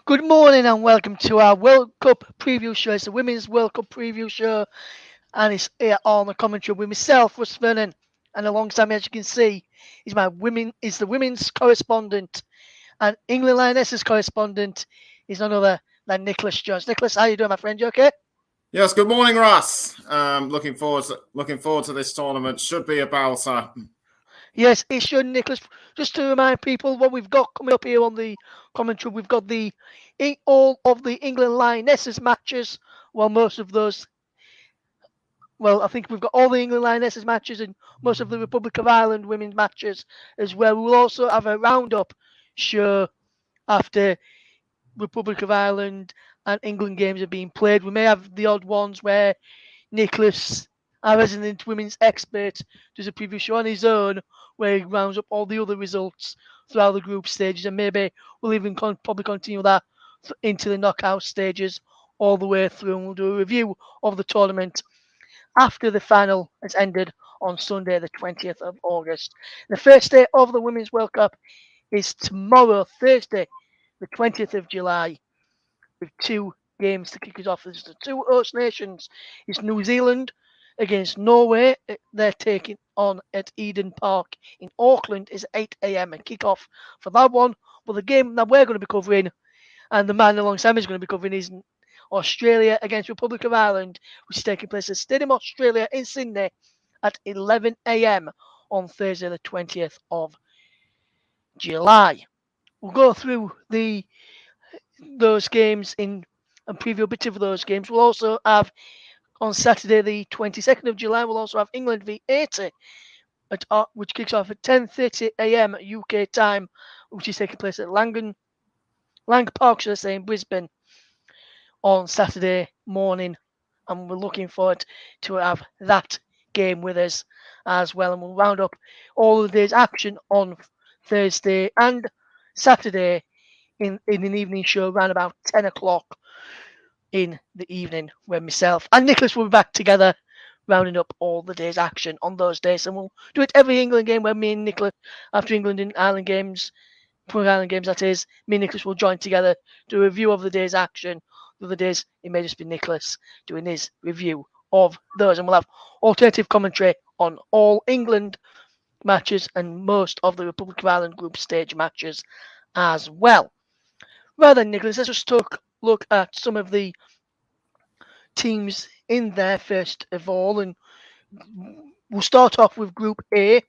Good morning and welcome to our World Cup preview show. It's the Women's World Cup preview show, and it's here on the commentary with myself, Russ, Vernon, and alongside me, as you can see, is the women's correspondent and England Lionesses correspondent is none other than Nicholas Jones. Nicholas, how you doing, my friend? You okay? Yes, good morning, Russ. Looking forward to this tournament. Should be about Yes, it should, Nicholas. Just to remind people what we've got coming up here on the commentary, we've got all of the England Lionesses matches. Well, most of those Well, I think we've got all the England Lionesses matches and most of the Republic of Ireland women's matches as well. We'll also have a roundup show after Republic of Ireland and England games are being played. We may have the odd ones where Nicholas, our resident women's expert, does a preview show on his own where he rounds up all the other results throughout the group stages, and maybe we'll even probably continue that into the knockout stages all the way through, and we'll do a review of the tournament after the final has ended on Sunday, the 20th of August. The first day of the Women's World Cup is tomorrow, Thursday, the 20th of July, with two games to kick us off. There's the two host nations. It's New Zealand against Norway. They're taking on at Eden Park in Auckland is 8 a.m. and kick off for that one. But the game that we're going to be covering and the man alongside me is going to be covering is Australia against Republic of Ireland, which is taking place at Stadium Australia in Sydney at 11 a.m. on Thursday, the 20th of July. We'll go through those games in and preview a bit of those games. We'll also have on Saturday, the 22nd of July, we'll also have England v 80, which kicks off at 10:30 a.m. UK time, which is taking place at Lang Park, should I say, in Brisbane on Saturday morning, and we're looking forward to have that game with us as well. And we'll round up all of the day's action on Thursday and Saturday in an evening show around about 10 o'clock in the evening, where myself and Nicholas will be back together rounding up all the day's action on those days. And we'll do it every England game where me and Nicholas, after England and Ireland games, Island games that is, me and Nicholas will join together, do a review of the day's action. The other days, it may just be Nicholas doing his review of those, and we'll have alternative commentary on all England matches and most of the Republic of Ireland group stage matches as well. Well then, Nicholas, let's just look at some of the teams in there first of all, and we'll start off with Group A,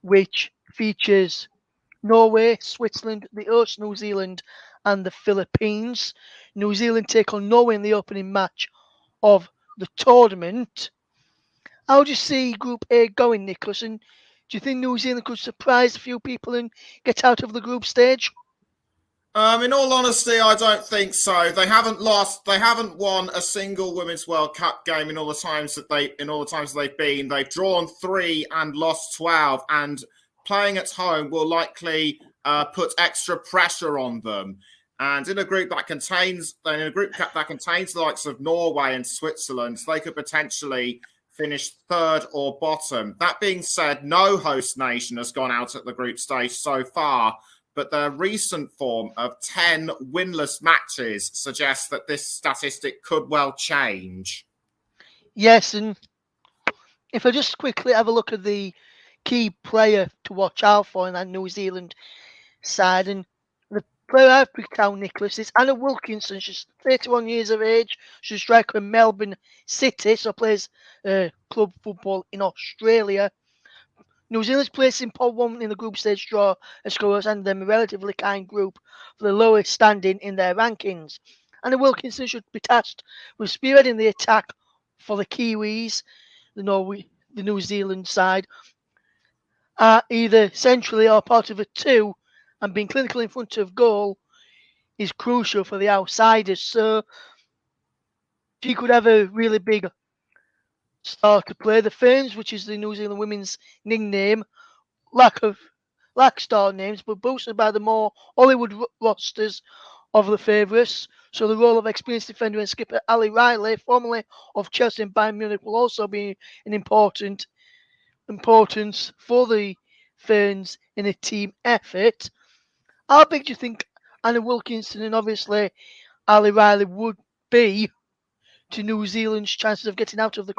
which features Norway, Switzerland, the host New Zealand, and the Philippines. New Zealand take on Norway in the opening match of the tournament. How do you see Group A going, Nicholas? And do you think New Zealand could surprise a few people and get out of the group stage? In all honesty, I don't think so. They haven't lost. They haven't won a single Women's World Cup game in all the times they've been. They've drawn 3 and lost 12, and playing at home will likely put extra pressure on them. And in a group that contains the likes of Norway and Switzerland, they could potentially finish third or bottom. That being said, no host nation has gone out at the group stage so far, but their recent form of 10 winless matches suggests that this statistic could well change. Yes, and if I just quickly have a look at the key player to watch out for in that New Zealand side, and the player I've picked out, Nicholas, is Anna Wilkinson. She's 31 years of age. She's a striker in Melbourne City, so plays club football in Australia. New Zealand's place in Pot 1 in the group stage draw has scorers and them a relatively kind group for the lowest standing in their rankings. Anna Wilkinson should be tasked with spearheading the attack for the Kiwis, the New Zealand side, either centrally or part of a two, and being clinical in front of goal is crucial for the outsiders. So she could have a really big star to play. The Ferns, which is the New Zealand women's nickname, lack star names, but boosted by the more Hollywood rosters of the favourites. So the role of experienced defender and skipper Ali Riley, formerly of Chelsea and Bayern Munich, will also be an importance for the Ferns in a team effort. How big do you think Anna Wilkinson and obviously Ali Riley would be to New Zealand's chances of getting out of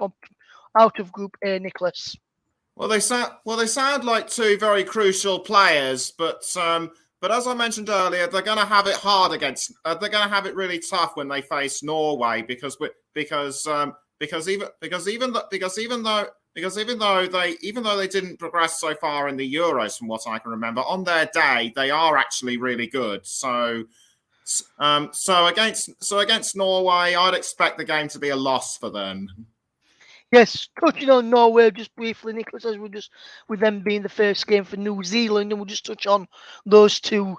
Group A, Nicholas? Well, they sound like two very crucial players, but as I mentioned earlier, they're going to have it hard against. They're going to have it really tough when they face Norway because even though they didn't progress so far in the Euros, from what I can remember, on their day they are actually really good. So against Norway, I'd expect the game to be a loss for them. Yes, touching on Norway just briefly, Nicholas, as we're just with them being the first game for New Zealand, and we'll just touch on those two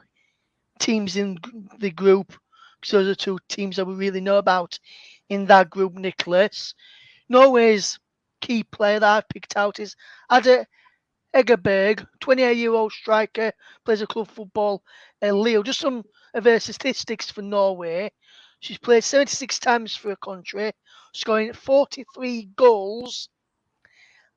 teams in the group because those are two teams that we really know about in that group, Nicholas. Norway's key player that I've picked out is Ada Egerberg, 28-year-old striker, plays a club football at Lille. Just some of her statistics for Norway. She's played 76 times for her country, scoring 43 goals,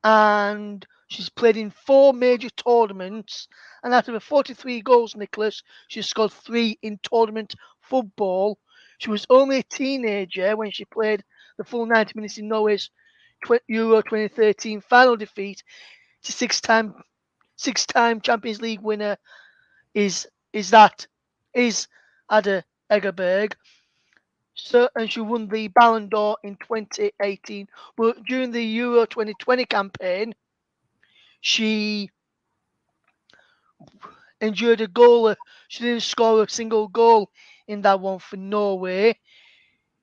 and she's played in 4 major tournaments. And out of her 43 goals, Nicholas, she scored 3 in tournament football. She was only a teenager when she played the full 90 minutes in Norway's Euro 2013 final defeat to six-time Champions League winner is that is Ada Egerberg. So, and she won the Ballon d'Or in 2018. But during the Euro 2020 campaign, she endured a goal. She didn't score a single goal in that one for Norway.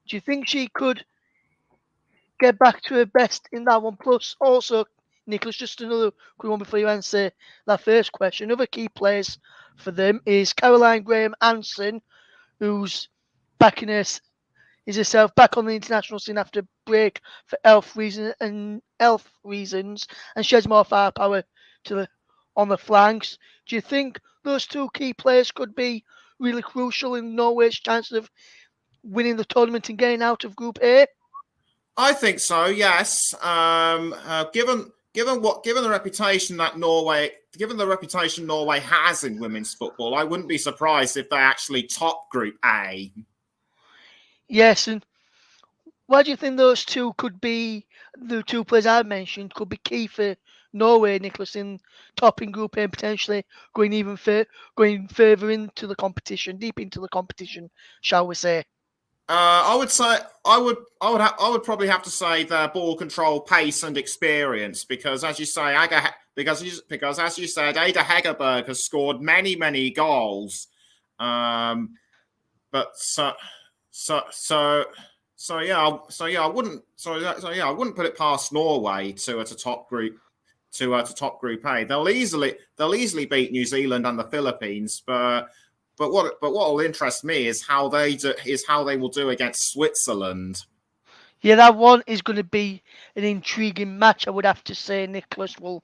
Do you think she could get back to her best in that one? Plus, also, Nicholas, just another quick one before you answer that first question. Other key players for them is Caroline Graham Anson, who's back in her is herself back on the international scene after break for health reasons, and she has more firepower to the on the flanks. Do you think those two key players could be really crucial in Norway's chances of winning the tournament and getting out of Group A? I think so. Yes. Given the reputation Norway has in women's football, I wouldn't be surprised if they actually top Group A. Yes, and why do you think those two could be the two players I mentioned could be key for Norway, Nicholas, in topping Group A and potentially going further into the competition, deep into the competition, shall we say? I would say I would probably have to say their ball control, pace, and experience because, as you say, because as you said, Ada Hegerberg has scored many goals, but I wouldn't put it past Norway to top Group A. They'll easily beat New Zealand and the Philippines, but what will interest me is how they will do against Switzerland. Yeah, that one is going to be an intriguing match, I would have to say. Nicholas will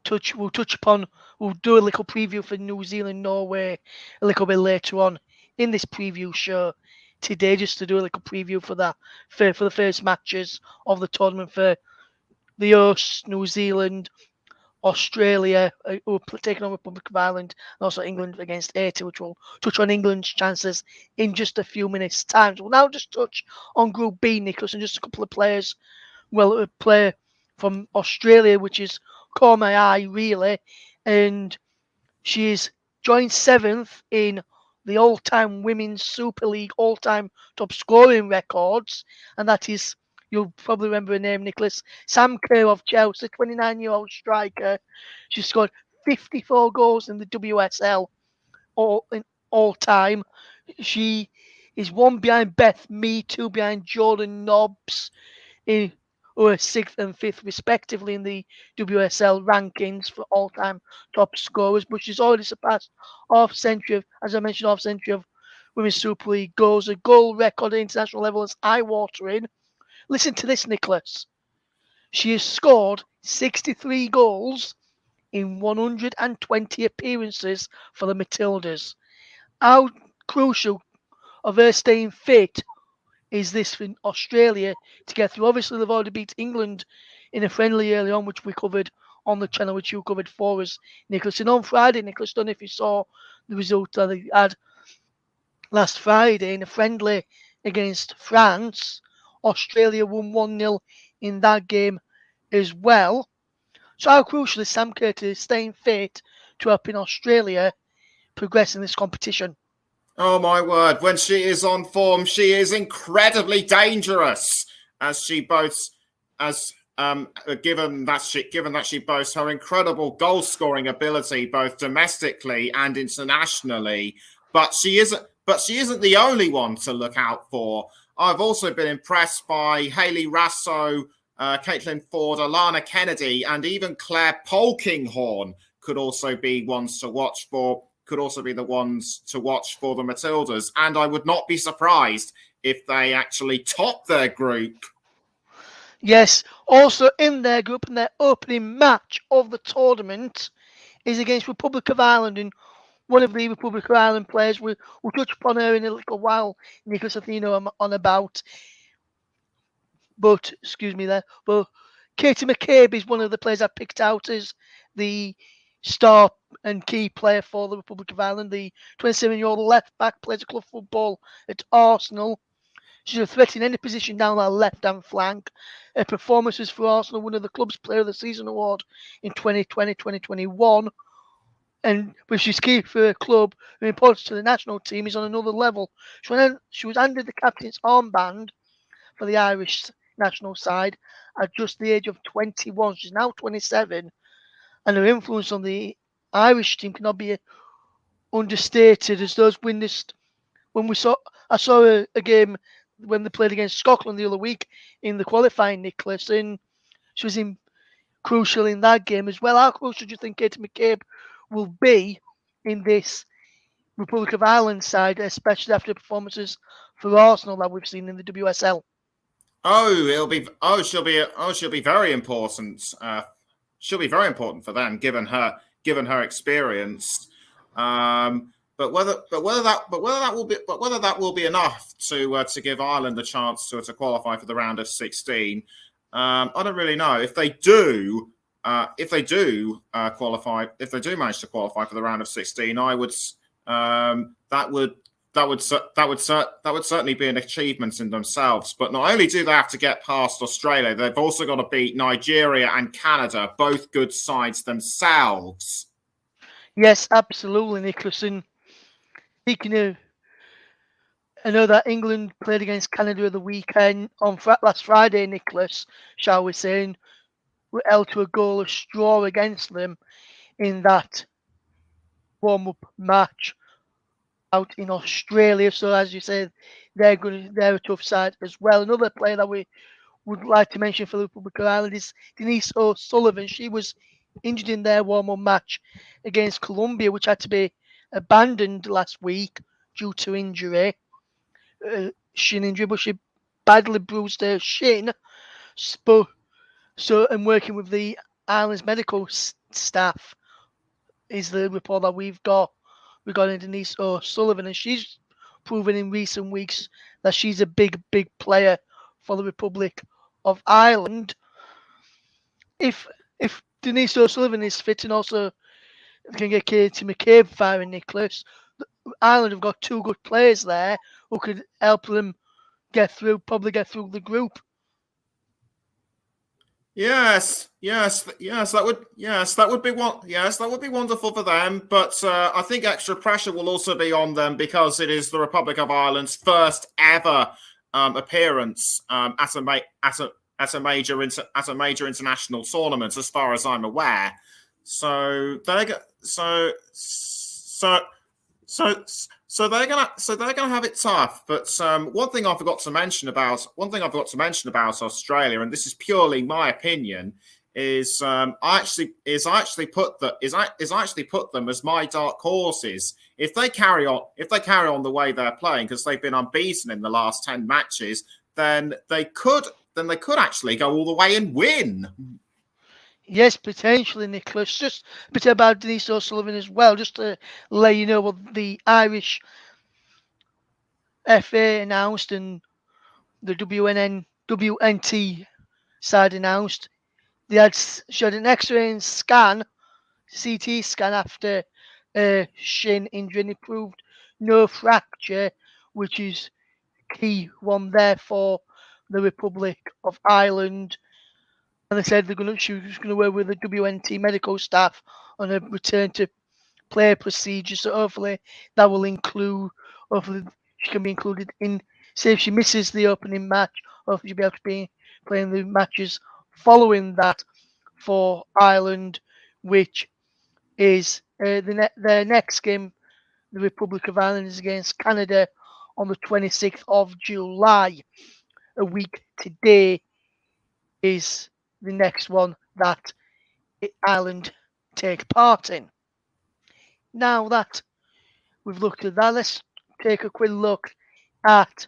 touch upon. We'll do a little preview for New Zealand Norway a little bit later on in this preview show today, just to do a little preview for the first matches of the tournament for the hosts, New Zealand, Australia, who are taking on Republic of Ireland, and also England against Haiti, which will touch on England's chances in just a few minutes' time. So we'll now just touch on Group B, Nicholas, and just a couple of players. Well, a player from Australia, which is caught my eye really, and she is joined 7th in the all-time Women's Super League all-time top scoring records, and that is, you'll probably remember her name, Nicholas, Sam Kerr of Chelsea, 29-year-old striker. She scored 54 goals in the WSL all time. She is one behind Beth Mead, two behind Jordan Nobbs, who are 6th and 5th respectively in the WSL rankings for all-time top scorers. But she's already surpassed as I mentioned, half century of Women's Super League goals. A goal record at international level is eye-watering. Listen to this, Nicholas. She has scored 63 goals in 120 appearances for the Matildas. How crucial of her staying fit is this for Australia to get through? Obviously, they've already beat England in a friendly early on, which we covered on the channel, which you covered for us, Nicholas. And on Friday, Nicholas, I don't know if you saw the result that they had. last Friday in a friendly against France. Australia won 1-0 in that game as well. So how crucial is Sam Kerr staying fit to helping Australia progress in this competition? Oh my word! When she is on form, she is incredibly dangerous. As she boasts, as given that she boasts her incredible goal scoring ability both domestically and internationally, but she isn't. But she isn't the only one to look out for. I've also been impressed by Hayley Rasso, Caitlin Ford, Alana Kennedy, and even Claire Polkinghorne could also be ones to watch for. Could also be the ones to watch for the Matildas. And I would not be surprised if they actually top their group. Yes, also in their group, and their opening match of the tournament is against Republic of Ireland, and one of the Republic of Ireland players, we'll touch upon her in a little while, Nicholas Atheno, I'm on about. But, excuse me there, but Katie McCabe is one of the players I picked out as the star and key player for the Republic of Ireland. The 27-year-old left back plays club football at Arsenal. She's a threat in any position down that left-hand flank. Her performances for Arsenal won the club's Player of the Season award in 2020-2021. And but she's key for her club. Her importance to the national team is on another level. She was handed the captain's armband for the Irish national side at just the age of 21. She's now 27, and her influence on the Irish team cannot be understated. As those witnessed when we saw, I saw a game when they played against Scotland the other week in the qualifying, Nicholas, and she was crucial in that game as well. How crucial do you think Katie McCabe will be in this Republic of Ireland side, especially after the performances for Arsenal that we've seen in the WSL? Oh, it'll be. Oh, she'll be very important. She'll be very important for them, given her experience. Whether that will be enough to give Ireland a chance to qualify for the round of 16, I don't really know. If they do, qualify, if they do manage to qualify for the round of 16, I would that would that would certainly be an achievement in themselves. But not only do they have to get past Australia, they've also got to beat Nigeria and Canada, both good sides themselves. Yes, absolutely, Nicholas. And speaking of, I know that England played against Canada the weekend on last Friday, Nicholas, shall we say, and were held to a goalless draw against them in that warm-up match out in Australia. So as you said, they're a tough side as well. Another player that we would like to mention for the Republic of Ireland is Denise O'Sullivan. She was injured in their warm-up match against Colombia, which had to be abandoned last week due to injury, shin injury, but she badly bruised her shin. But and working with the Ireland's medical staff is the report that we've got regarding Denise O'Sullivan, and she's proven in recent weeks that she's a big player for the Republic of Ireland. If Denise O'Sullivan is fit and also can get Katie McCabe firing, Nicholas, Ireland have got two good players there who could help them probably get through the group. That would be one. Yes, that would be wonderful for them. But I think extra pressure will also be on them because it is the Republic of Ireland's first ever appearance at a major international tournament, as far as I'm aware. So they they're gonna have it tough. But one thing I forgot to mention about Australia, and this is purely my opinion, is I actually put them as my dark horses. If they carry on the way they're playing, because they've been unbeaten in the last 10 matches, then they could actually go all the way and win. Yes, potentially, Nicholas. Just a bit about Denise O'Sullivan as well, just to let you know what the Irish FA announced and the WNT side announced. She had an X-ray and CT scan after shin injury, and it proved no fracture, which is key one there for the Republic of Ireland. And they said she was going to work with the WNT medical staff on a return to play procedure. So hopefully that will include, hopefully she can be included in, say if she misses the opening match, hopefully she'll be able to be playing the matches following that for Ireland, which is their next game, the Republic of Ireland, is against Canada on the 26th of July. A week today is the next one that Ireland take part in. Now that we've looked at that, let's take a quick look at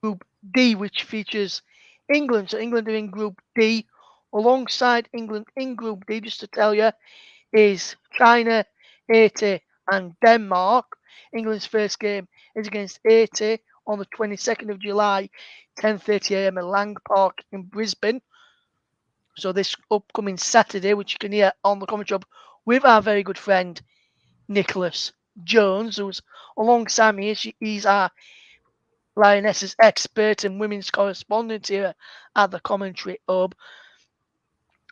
Group D, which features England. So England are in Group D. Alongside England in Group D, just to tell you, is China, Haiti, and Denmark. England's first game is against Haiti on the 22nd of July, 10:30 a.m. at Lang Park in Brisbane. So this upcoming Saturday, which you can hear on the commentary with our very good friend Nicholas Jones, who's alongside me. He's our Lionesses expert and women's correspondent here at the commentary hub.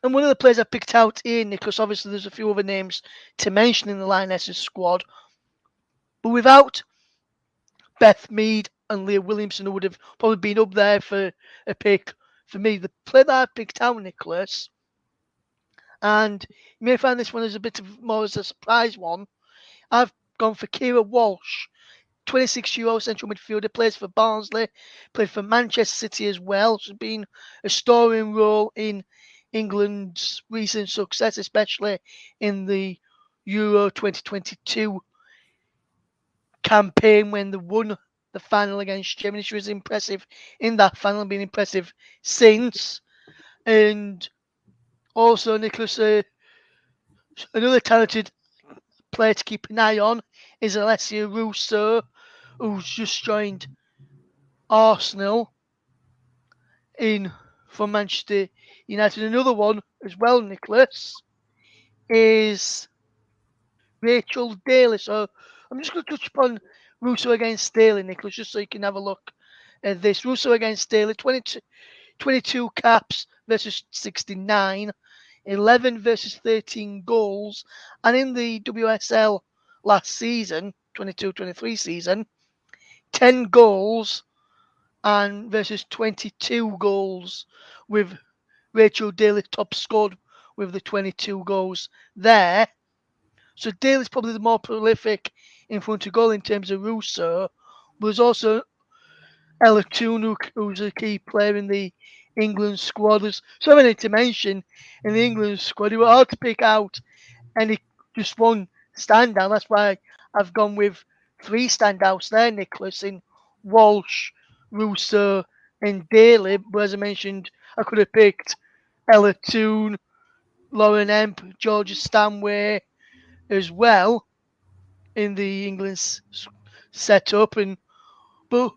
And one of the players I picked out here, Nicholas, obviously there's a few other names to mention in the Lionesses squad, but without Beth Mead and Leah Williamson, who would have probably been up there for a pick for me, the player that I picked out, Nicholas, and you may find this one as a bit of more as a surprise one, I've gone for Kira Walsh, 26-year-old central midfielder, plays for Barnsley, played for Manchester City as well. She's been a starring role in England's recent success, especially in the Euro 2022 campaign when they won the final against Germany. She was impressive in that final, been impressive since. And also, Nicholas, another talented player to keep an eye on is Alessia Russo, who's just joined Arsenal in from Manchester United. Another one as well, Nicholas, is Rachel Daly. So I'm just going to touch upon Russo against Daly, Nicholas, just so you can have a look at this. Russo against Daly, 22 caps versus 69, 11 versus 13 goals. And in the WSL last season, 22-23 season, 10 goals and versus 22 goals, with Rachel Daly top scored with the 22 goals there. So Daly's probably the more prolific in front of goal in terms of Russo. But there's also Ella Toon, who's a key player in the England squad. There's so many to mention in the England squad. It was hard to pick out any just one standout. That's why I've gone with three standouts there, Nicholas, in Walsh, Russo, and Daly. But as I mentioned, I could have picked Ella Toon, Lauren Emp, Georgia Stanway as well in the England setup. But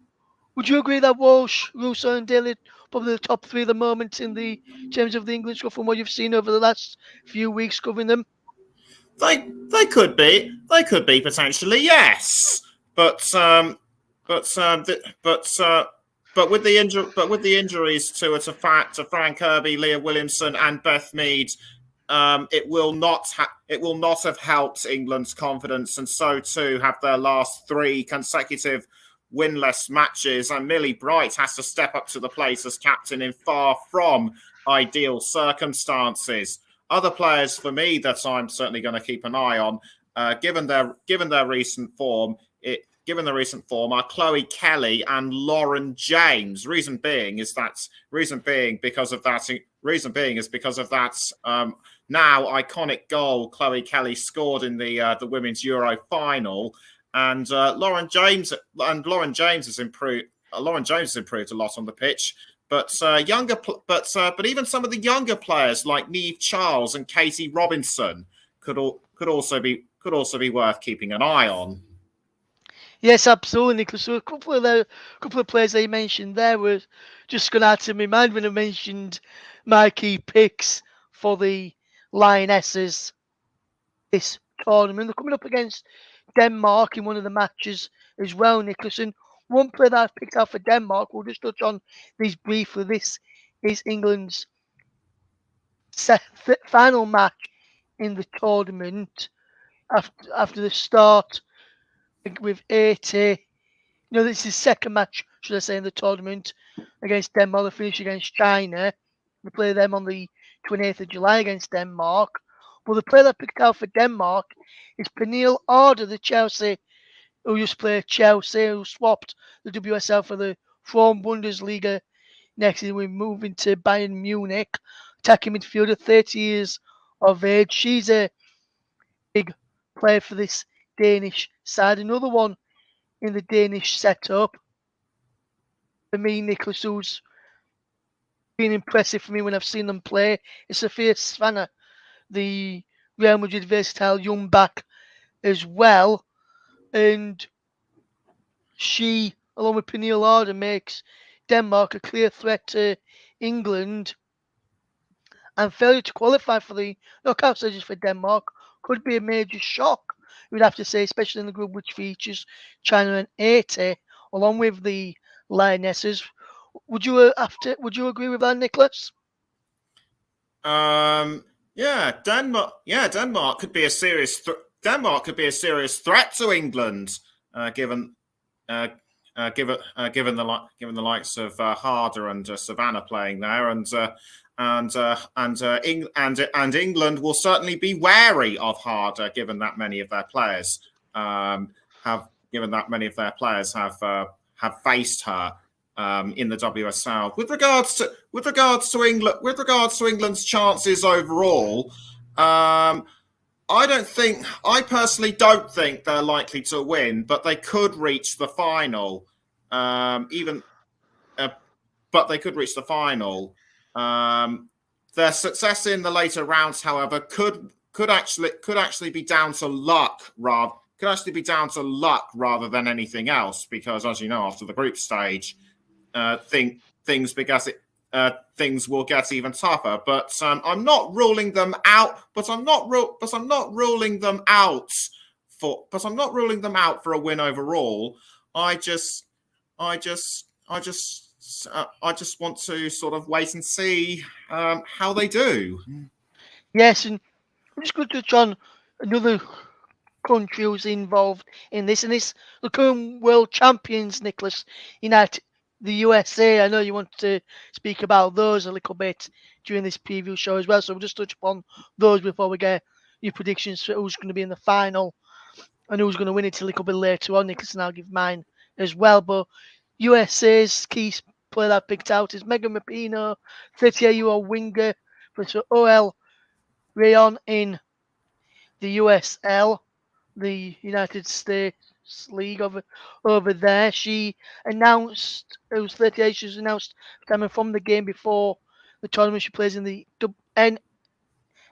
would you agree that Walsh, Russo, and Daly probably the top three at the moment in the terms of the England squad from what you've seen over the last few weeks covering them? They could be potentially, yes, but with the injuries to Fran Kirby, Leah Williamson, and Beth Mead, it will not have helped England's confidence, and so too have their last three consecutive winless matches. And Millie Bright has to step up to the plate as captain in far from ideal circumstances. Other players for me that I'm certainly going to keep an eye on, given their recent form, are Chloe Kelly and Lauren James. Reason being is because of that now iconic goal Chloe Kelly scored in the Women's Euro final, and Lauren James has improved. Lauren James has improved a lot on the pitch. But even some of the younger players like Niamh Charles and Katie Robinson could also be worth keeping an eye on. Yes, absolutely, Nicholas. So a couple of players that you mentioned there were just going to add to my mind when I mentioned my key picks for the Lionesses this tournament. They're coming up against Denmark in one of the matches as well, Nicholas. And one player that I've picked out for Denmark, we'll just touch on these briefly. This is England's final match in the tournament after the start with 80. No, this is second match, should I say, in the tournament against Denmark. They finish against China. We play them on the 28th of July against Denmark. But the player that I picked out for Denmark is Pernille Harder, the Chelsea, who used to play Chelsea, who swapped the WSL for the Frauen Bundesliga. Next year, we're moving to Bayern Munich, attacking midfielder, 30 years of age. She's a big player for this Danish side. Another one in the Danish setup for me, Nicholas, who's been impressive for me when I've seen them play, is Sophia Svana, the Real Madrid versatile young back as well. And she, along with Pernille Harder, makes Denmark a clear threat to England. And failure to qualify for the knockout stages for Denmark could be a major shock, we'd have to say, especially in the group which features China and 80, along with the Lionesses. Would you agree with that, Nicholas? Denmark could be a serious threat to England, given the likes of Harder and Savannah playing there, and England will certainly be wary of Harder, given that many of their players have faced her in the WSL. With regards to England's chances overall, I personally don't think they're likely to win, but they could reach the final. Their success in the later rounds, however, could actually be down to luck rather than anything else, because, as you know, after the group stage, things will get even tougher. But I'm not ruling them out. But I'm not ruling them out for a win overall. I just want to sort of wait and see how they do. Yes, and I'm just going to touch on another country who's involved in this, and it's the current world champions, Nicholas, the USA. I know you want to speak about those a little bit during this preview show as well, so we'll just touch upon those before we get your predictions for who's going to be in the final and who's going to win it a little bit later on, Nicholas, and I'll give mine as well. But USA's key player that I picked out is Megan Rapinoe, 38-year-old winger for OL Rayon in the USL, the United States League over there. She announced, it was 38, she was announced coming from the game before the tournament. She plays in the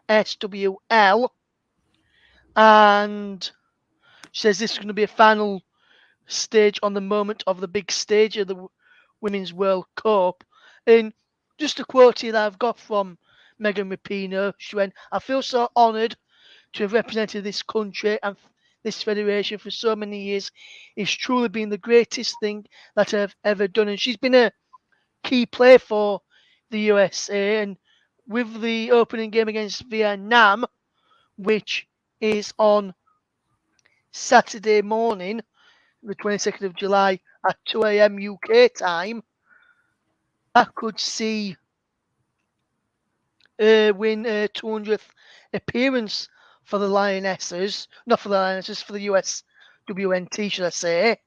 NSWL, and she says this is going to be a final stage on the moment of the big stage of the Women's World Cup. And just a quote here that I've got from Megan Rapinoe, she went, "I feel so honoured to have represented this country and this federation for so many years. It's truly been the greatest thing that I've ever done." And she's been a key player for the USA. And with the opening game against Vietnam, which is on Saturday morning, the 22nd of July at 2 a.m. UK time, I could see win a 200th appearance for the Lionesses, not for the Lionesses, for the USWNT, should I say.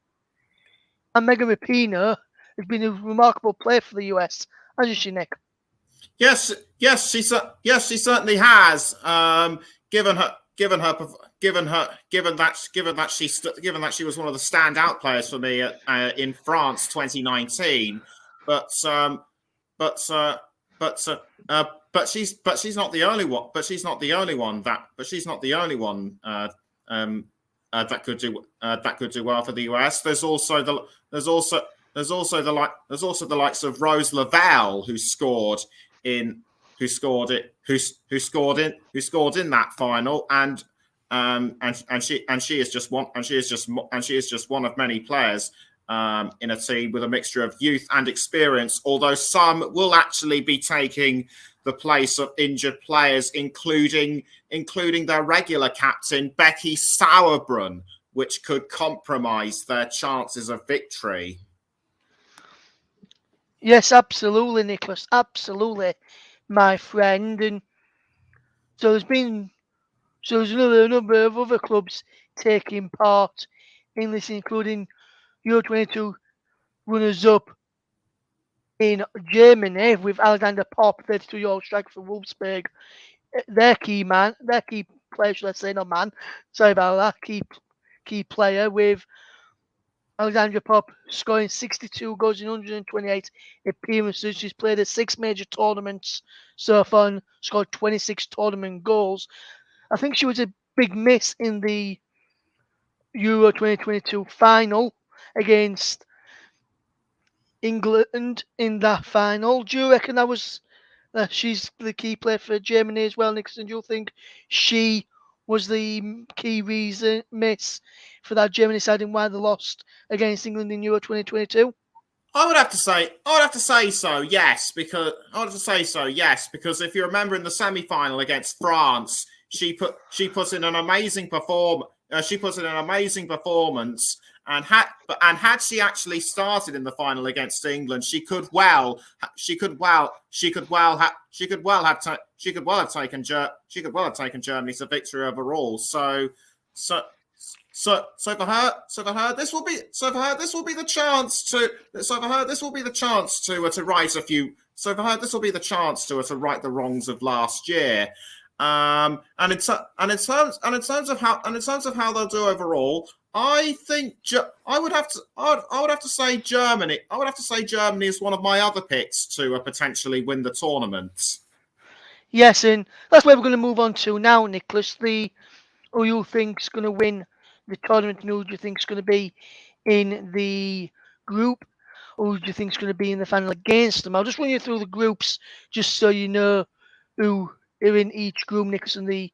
And Megan Rapinoe has been a remarkable player for the US, hasn't she, Nick? Yes, she certainly has. Given that she was one of the standout players for me in France 2019, but she's not the only one. That could do well for the US. There's also the likes of Rose Lavelle, who scored in that final, and she is just one of many players in a team with a mixture of youth and experience. Although some will actually be taking the place of injured players, including their regular captain Becky Sauerbrunn, which could compromise their chances of victory. Yes, absolutely, Nicholas. Absolutely, my friend. And so there's a number of other clubs taking part in this, including Euro 22 runners-up in Germany with Alexander Pop, 32-year-old striker for Wolfsburg. Their key player, should I say, not man, sorry about that, key player with Alexandra Pop scoring 62 goals in 128 appearances. She's played at 6 major tournaments so far and scored 26 tournament goals. I think she was a big miss in the Euro 2022 final against England in that final. Do you reckon she's the key player for Germany as well, Nixon? Do you think she was the key reason miss for that Germany side and why they lost against England in Euro 2022? I would have to say so. Yes, because if you remember in the semi-final against France, she put in an amazing performance. And had she actually started in the final against England, she could well have taken Germany to victory overall. So for her, this will be the chance to right a few. So for her, this will be the chance to right the wrongs of last year. And in terms of how they'll do overall, I think I would have to say Germany. I would have to say Germany is one of my other picks to potentially win the tournament. Yes, and that's where we're going to move on to now, Nicholas. Who you think's going to win the tournament and who do you think's going to be in the group? Who do you think's going to be in the final against them? I'll just run you through the groups just so you know who are in each group, Nicholas, and the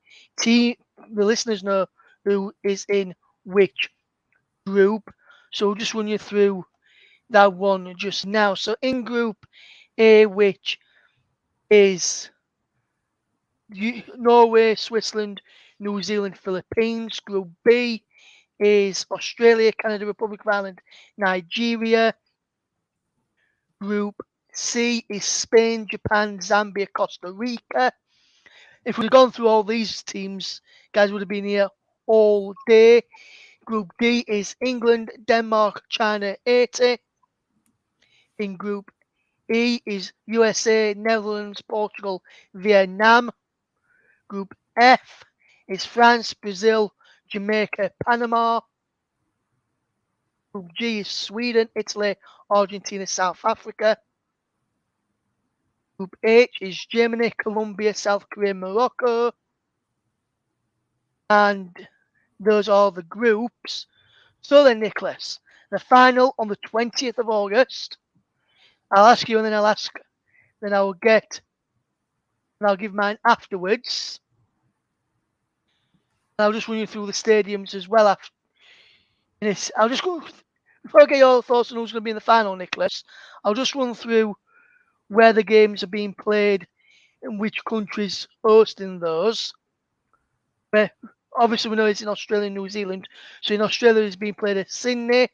listeners know who is in which group. So we'll just run you through that one just now. So in Group A, which is Norway, Switzerland, New Zealand, Philippines. Group B is Australia, Canada, Republic of Ireland, Nigeria. Group C is Spain, Japan, Zambia, Costa Rica. If we'd have gone through all these teams, guys would have been here all day. Group D is England, Denmark, China, Haiti. In Group E is USA, Netherlands, Portugal, Vietnam. Group F is France, Brazil, Jamaica, Panama. Group G is Sweden, Italy, Argentina, South Africa. Group H is Germany, Colombia, South Korea, Morocco. And those are the groups. So then, Nicholas, the final on the 20th of August. I'll ask you and then I'll give mine afterwards. I'll just run you through the stadiums as well. I'll just go, before I get your thoughts on who's going to be in the final, Nicholas, I'll just run through where the games are being played and which countries hosting those. Where, obviously, we know it's in Australia and New Zealand. So in Australia, it's being played at Sydney.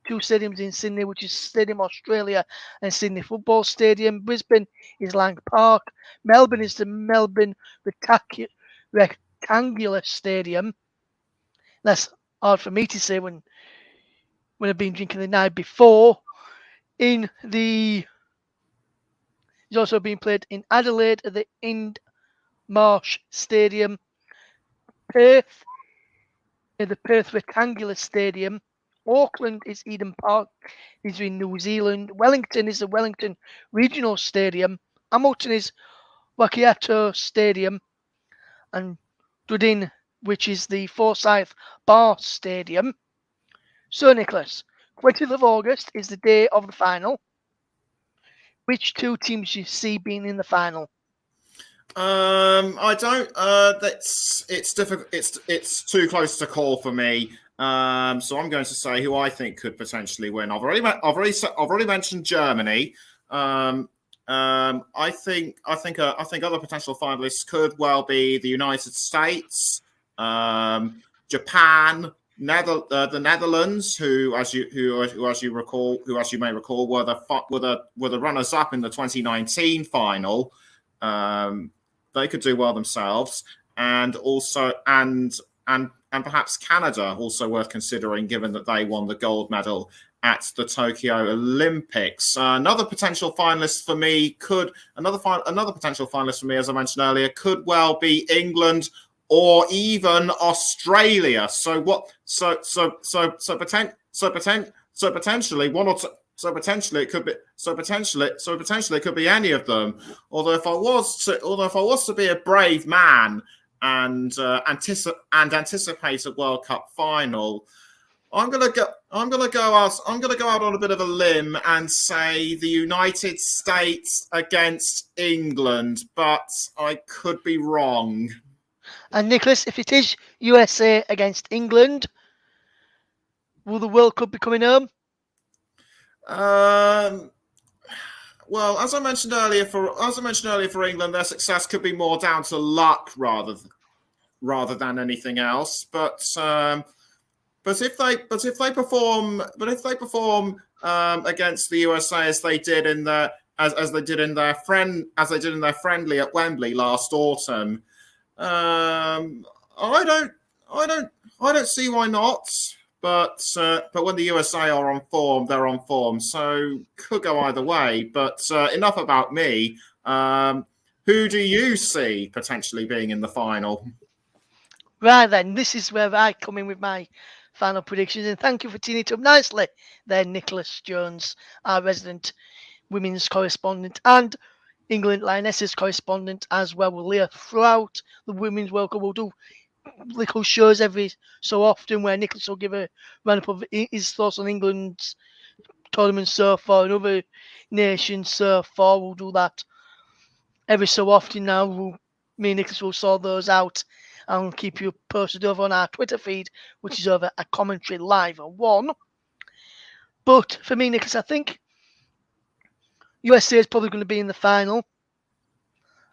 2 stadiums in Sydney, which is Stadium Australia and Sydney Football Stadium. Brisbane is Lang Park. Melbourne is the Melbourne Rectangular Stadium. That's hard for me to say when I've been drinking the night before. It's also being played in Adelaide at the Marsh Stadium. Perth at the Perth Rectangular Stadium. Auckland is Eden Park, is in New Zealand. Wellington is the Wellington Regional Stadium. Hamilton is Waikato Stadium. And Dunedin, which is the Forsyth Bar Stadium. So, Nicholas, 20th of August is the day of the final. Which 2 teams do you see being in the final? I don't. It's difficult. It's too close to call for me. So I'm going to say who I think could potentially win. I've already mentioned Germany. I think other potential finalists could well be the United States, Japan, the Netherlands, who as you recall, who as you may recall, were the runners up in the 2019 final. They could do well themselves, and also and perhaps Canada, also worth considering, given that they won the gold medal at the Tokyo Olympics. Another potential finalist for me, as I mentioned earlier, could well be England or even Australia. So what? Potentially one or two. So potentially it could be any of them. Although if I was to be a brave man and anticipate a World Cup final, I'm gonna go out on a bit of a limb and say the United States against England, but I could be wrong. And Nicholas, if it is USA against England, will the World Cup be coming home? Well, as I mentioned earlier, for England, their success could be more down to luck rather than anything else. But if they perform against the USA as they did in their friendly at Wembley last autumn, I don't see why not. But when the USA are on form, they're on form. So could go either way. But enough about me. Who do you see potentially being in the final? Right then, this is where I come in with my final predictions. And thank you for teeing it up nicely there, Nicholas Jones, our resident women's correspondent and England Lionesses correspondent as well. We'll hear throughout the Women's World Cup. We'll do little shows every so often where Nicholas will give a roundup of his thoughts on England's tournament so far and other nations so far. We'll do that every so often now. Me and Nicholas will sort those out and keep you posted over on our Twitter feed, which is over at Commentary Live 1. But for me, Nicholas, I think USA is probably going to be in the final.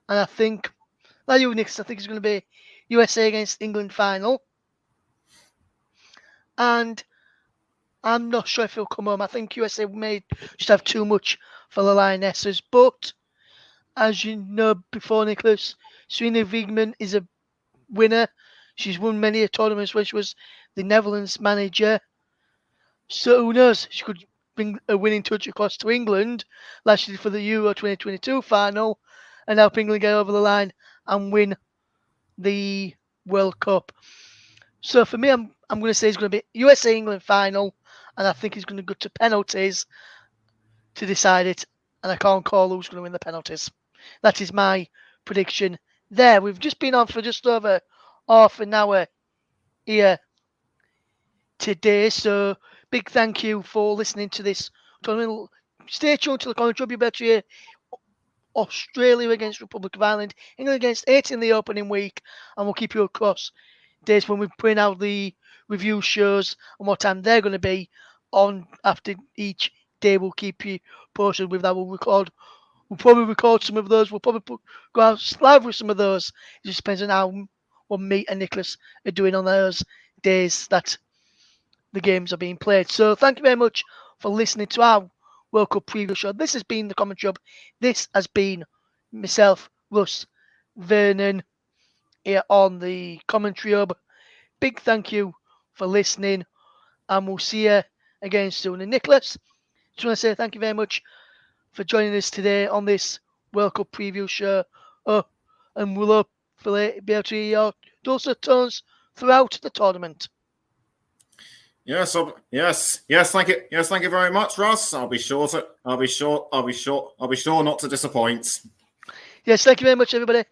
And I think, like you, Nicholas, I think it's going to be USA against England final. And I'm not sure if he'll come home. I think USA may just have too much for the Lionesses. But as you know before, Nicholas, Serena Wiegman is a winner. She's won many tournaments when she was the Netherlands manager. So who knows? She could bring a winning touch across to England, like she did for the Euro 2022 final, and help England get over the line and win the World Cup. So for me, I'm going to say it's going to be USA England final, and I think it's going to go to penalties to decide it. And I can't call who's going to win the penalties. That is my prediction there. We've just been on for just over half an hour here today. So big thank you for listening to this tournament. Stay tuned to the commentary. You'll be able to hear Australia against Republic of Ireland, England against Haiti in the opening week, and we'll keep you across days when we bring out the review shows and what time they're going to be on after each day. We'll keep you posted with that. We'll probably record some of those. We'll probably go out live with some of those. It just depends on how what me and Nicholas are doing on those days that the games are being played. So thank you very much for listening to our World Cup preview show. This has been the Commentary Hub. This has been myself, Russ, Vernon, here on the Commentary Hub. Big thank you for listening, and we'll see you again soon. And Nicholas, just want to say thank you very much for joining us today on this World Cup preview show. And we'll hopefully be able to hear your dulcet tones throughout the tournament. Yes. Thank you very much, Russ. I'll be sure not to disappoint. Yes, thank you very much, everybody.